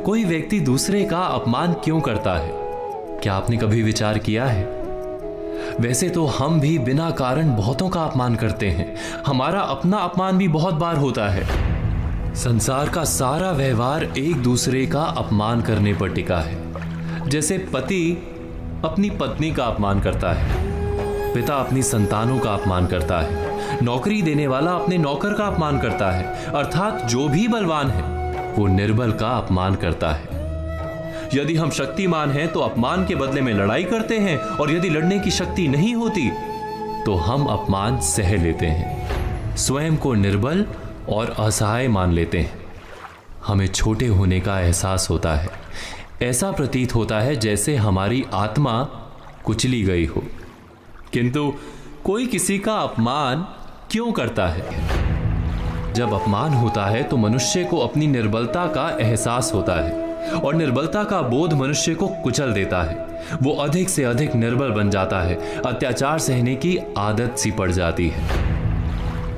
कोई व्यक्ति दूसरे का अपमान क्यों करता है? क्या आपने कभी विचार किया है? वैसे तो हम भी बिना कारण बहुतों का अपमान करते हैं। हमारा अपना अपमान भी बहुत बार होता है। संसार का सारा व्यवहार एक दूसरे का अपमान करने पर टिका है। जैसे पति अपनी पत्नी का अपमान करता है, पिता अपनी संतानों का अपमान करता है, नौकरी देने वाला अपने नौकर का अपमान करता है, अर्थात जो भी बलवान है वो निर्बल का अपमान करता है। यदि हम शक्तिमान हैं तो अपमान के बदले में लड़ाई करते हैं, और यदि लड़ने की शक्ति नहीं होती तो हम अपमान सह लेते हैं, स्वयं को निर्बल और असहाय मान लेते हैं। हमें छोटे होने का एहसास होता है। ऐसा प्रतीत होता है जैसे हमारी आत्मा कुचली गई हो। किंतु कोई किसी का अपमान क्यों करता है? जब अपमान होता है तो मनुष्य को अपनी निर्बलता का एहसास होता है, और निर्बलता का बोध मनुष्य को कुचल देता है। वो अधिक से अधिक निर्बल बन जाता है, अत्याचार सहने की आदत सी पड़ जाती है,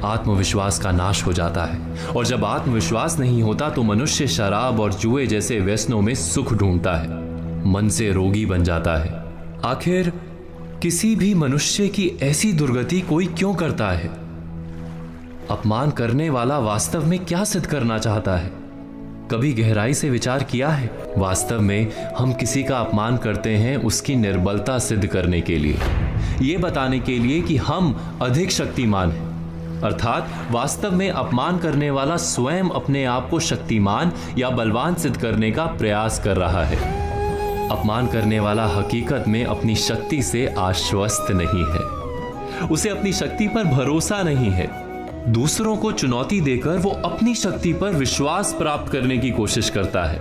आत्मविश्वास का नाश हो जाता है। और जब आत्मविश्वास नहीं होता तो मनुष्य शराब और जुए जैसे व्यसनों में सुख ढूंढता है, मन से रोगी बन जाता है। आखिर किसी भी मनुष्य की ऐसी दुर्गति कोई क्यों करता है? अपमान करने वाला वास्तव में क्या सिद्ध करना चाहता है? कभी गहराई से विचार किया है? वास्तव में हम किसी का अपमान करते हैं उसकी निर्बलता सिद्ध करने के लिए, ये बताने के लिए कि हम अधिक शक्तिमान हैं। अर्थात वास्तव में अपमान करने वाला स्वयं अपने आप को शक्तिमान या बलवान सिद्ध करने का प्रयास कर रहा है। अपमान करने वाला हकीकत में अपनी शक्ति से आश्वस्त नहीं है, उसे अपनी शक्ति पर भरोसा नहीं है। दूसरों को चुनौती देकर वो अपनी शक्ति पर विश्वास प्राप्त करने की कोशिश करता है।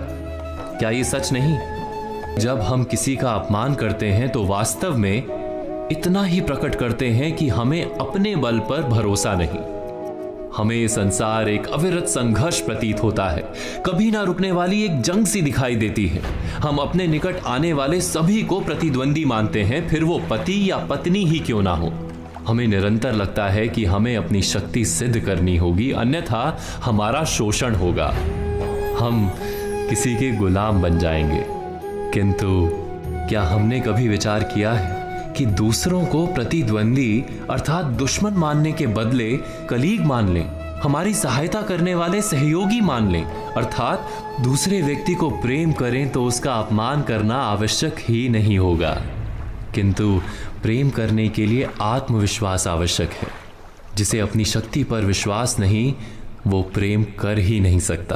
क्या ये सच नहीं? जब हम किसी का अपमान करते हैं तो वास्तव में इतना ही प्रकट करते हैं कि हमें अपने बल पर भरोसा नहीं। हमें संसार एक अविरत संघर्ष प्रतीत होता है, कभी ना रुकने वाली एक जंग सी दिखाई देती है। हम अपने निकट आने वाले सभी को प्रतिद्वंदी मानते हैं, फिर वो पति या पत्नी ही क्यों ना हो। हमें निरंतर लगता है कि हमें अपनी शक्ति सिद्ध करनी होगी, अन्यथा हमारा शोषण होगा, हम किसी के गुलाम बन जाएंगे। किंतु क्या हमने कभी विचार किया है कि दूसरों को प्रतिद्वंदी अर्थात दुश्मन मानने के बदले कलीग मान लें, हमारी सहायता करने वाले सहयोगी मान लें, अर्थात दूसरे व्यक्ति को प्रेम करें तो उसका अपमान करना आवश्यक ही नहीं होगा। किंतु प्रेम करने के लिए आत्मविश्वास आवश्यक है। जिसे अपनी शक्ति पर विश्वास नहीं, वो प्रेम कर ही नहीं सकता।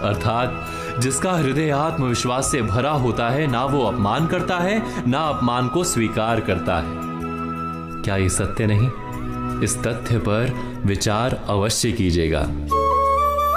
अर्थात जिसका हृदय आत्मविश्वास से भरा होता है, ना वो अपमान करता है, ना अपमान को स्वीकार करता है। क्या ये सत्य नहीं? इस तथ्य पर विचार अवश्य कीजिएगा।